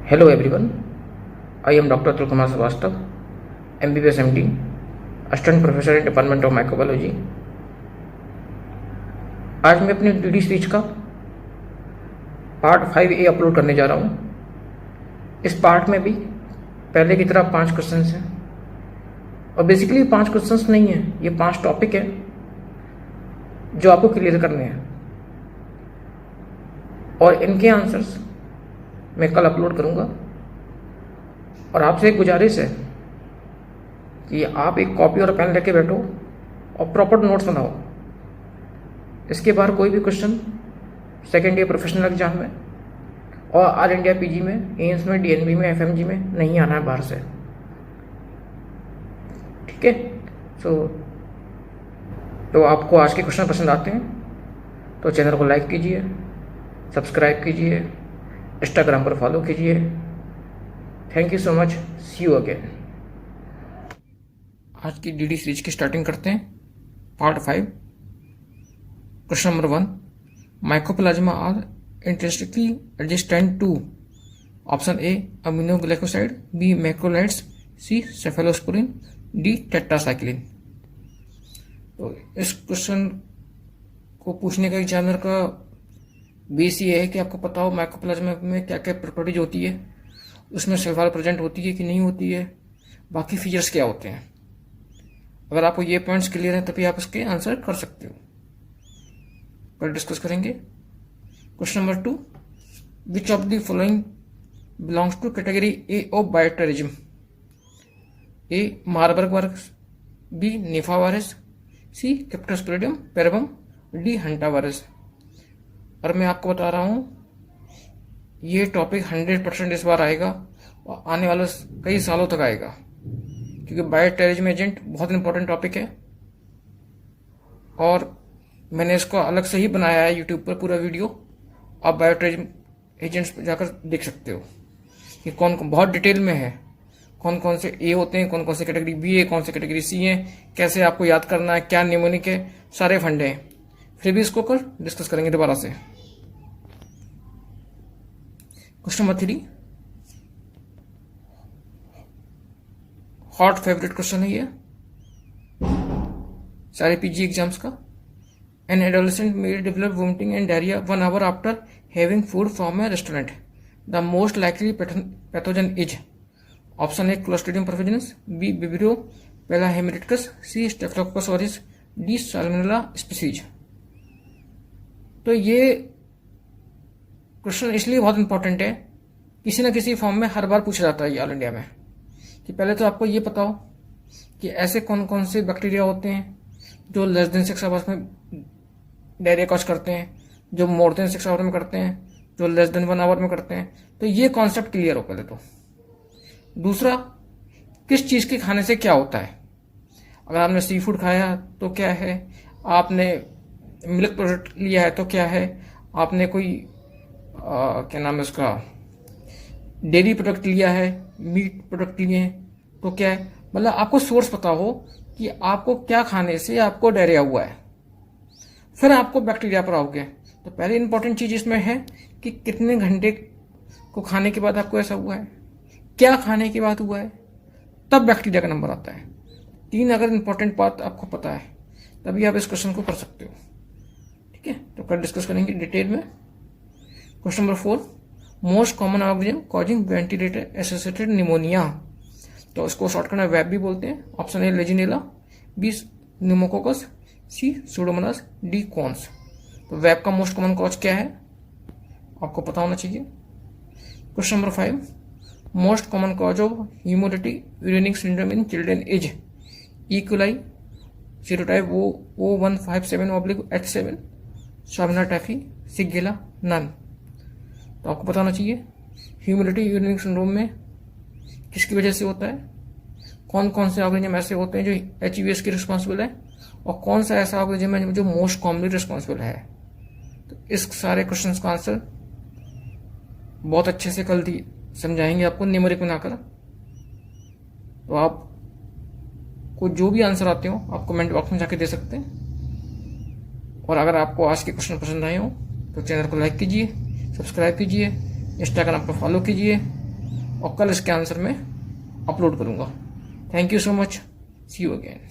Hello everyone, I am Dr. Atul Kumar Srivastava, MBBS MD, Assistant Professor in Department of Microbiology। आज मैं अपने DD series का part 5A upload करने जा रहा हूँ। इस पार्ट में भी पहले की तरह 5 क्वेश्चंस हैं और बेसिकली 5 क्वेश्चंस नहीं है, ये 5 टॉपिक है जो आपको क्लियर करने हैं और इनके आंसर्स मैं कल अपलोड करूँगा। और आपसे एक गुजारिश है कि आप एक कॉपी और पेन लेके बैठो और प्रॉपर नोट्स बनाओ। इसके बाहर कोई भी question second year professional exam में और ऑल इंडिया पीजी में, एम्स में, डीएनबी में, एफएमजी में नहीं आना है बाहर से, ठीक है। तो आपको आज के क्वेश्चन पसंद आते हैं तो चैनल को लाइक कीजिए, सब्सक्राइब कीजिए, इंस्टाग्राम पर फॉलो कीजिए। Thank you so much, see you again. आज की डीडी सीरीज की स्टार्टिंग करते हैं। Part 5, question number 1, mycoplasma are intrinsically resistant to option A aminoglycoside, B macrolides, C cephalosporin, D tetracycline. तो इस क्वेश्चन को पूछने का एग्जामिनर का बेस ये है कि आपको पता हो माइकोप्लाज्मा में क्या क्या प्रॉपर्टीज होती है, उसमें सल्फर प्रेजेंट होती है कि नहीं होती है, बाकी फीचर्स क्या होते हैं। अगर आपको ये पॉइंट्स क्लियर हैं तभी आप इसके आंसर कर सकते हो। कल डिस्कस करेंगे। Question number 2, which of the following belongs to category A of bioterrorism, A Marburg virus, B Nipah virus, C cryptosporidium parvum, D hanta virus. और मैं आपको बता रहा हूं ये टॉपिक 100% इस बार आएगा और आने वाले कई सालों तक आएगा, क्योंकि बायोटेरिज्म एजेंट बहुत इंपॉर्टेंट टॉपिक है और मैंने इसको अलग से ही बनाया है यूट्यूब पर पूरा वीडियो। आप बायोटेरिज्म एजेंट्स पर जाकर देख सकते हो कि कौन कौन बहुत डिटेल में है, कौन कौन से ए होते हैं, कौन कौन से कैटेगरी बी है, कौन से कैटेगरी सी है, कैसे आपको याद करना है, क्या निमोनिक है, सारे फंडे हैं। फिर भी इसको कर डिस्कस करेंगे दोबारा से। Question number 3, hot favourite question है ये सारे पीजी एग्जाम्स का। An adolescent may develop vomiting and diarrhoea 1 hour after having food from a restaurant. The most likely pathogen is option A clostridium perfringens, B vibrio parahaemolyticus, C staphylococcus aureus, D salmonella species. तो ये question इसलिए बहुत important है, किसी ना किसी form में हर बार पूछा जाता है ऑल इंडिया में, कि पहले तो आपको ये पता हो कि ऐसे कौन कौन से बैक्टीरिया होते हैं जो लेस देन 6 आवर्स में डायरिया कॉज करते हैं, जो मोर देन 6 आवर में करते हैं, जो लेस देन 1 आवर में करते हैं। तो ये कॉन्सेप्ट क्लियर हो पहले तो। दूसरा, किस चीज़ के खाने से क्या होता है। अगर आपने सी फूड खाया तो क्या है, आपने मिल्क प्रोडक्ट लिया है तो क्या है, आपने कोई क्या नाम है उसका डेयरी प्रोडक्ट लिया है, मीट प्रोडक्ट लिए हैं तो क्या है। मतलब आपको सोर्स पता हो कि आपको क्या खाने से आपको डायरिया हुआ है, फिर आपको बैक्टीरिया पर आओगे। तो पहले इंपॉर्टेंट चीज इसमें है कि कितने घंटे को खाने के बाद आपको ऐसा हुआ है, क्या खाने के बाद हुआ है, तब बैक्टीरिया का नंबर आता है। 3 अगर इंपॉर्टेंट बात आपको पता है तभी आप इस क्वेश्चन को कर सकते हो, ठीक है। तो कल डिस्कस करेंगे डिटेल में। Question number 4, most common organism causing ventilator associated pneumonia. तो इसको शॉर्टकट में वेब भी बोलते हैं। Option A legionella, B pneumococcus, C pseudomonas, D CoNS. तो वेब का मोस्ट कॉमन कॉज क्या है आपको पता होना चाहिए। Question number 5, most common cause of haemolytic uraemic syndrome in children is E coli, serotype O157/H7, salmonella typhi, shigella, none. तो आपको पता होना चाहिए ह्यूमिलिटी यूरिनिक सिंड्रोम में किसकी वजह से होता है, कौन कौन से ऑर्गेनिज्म ऐसे होते हैं जो HUS की रिस्पॉन्सिबल है, और कौन सा ऐसा ऑर्गेनिज्म है जो मोस्ट कॉमनली रिस्पॉन्सिबल है। तो इस सारे क्वेश्चंस का आंसर बहुत अच्छे से कल समझाएंगे आपको न्यूमेरिक बनाकर। तो आप को जो भी आंसर आते हो आप कमेंट बॉक्स में जाके दे सकते हैं। और अगर आपको आज के क्वेश्चन पसंद आए हो तो चैनल को लाइक कीजिए, सब्सक्राइब कीजिए, इंस्टाग्राम पर फॉलो कीजिए। और कल इसके आंसर में अपलोड करूँगा। Thank you so much, see you again.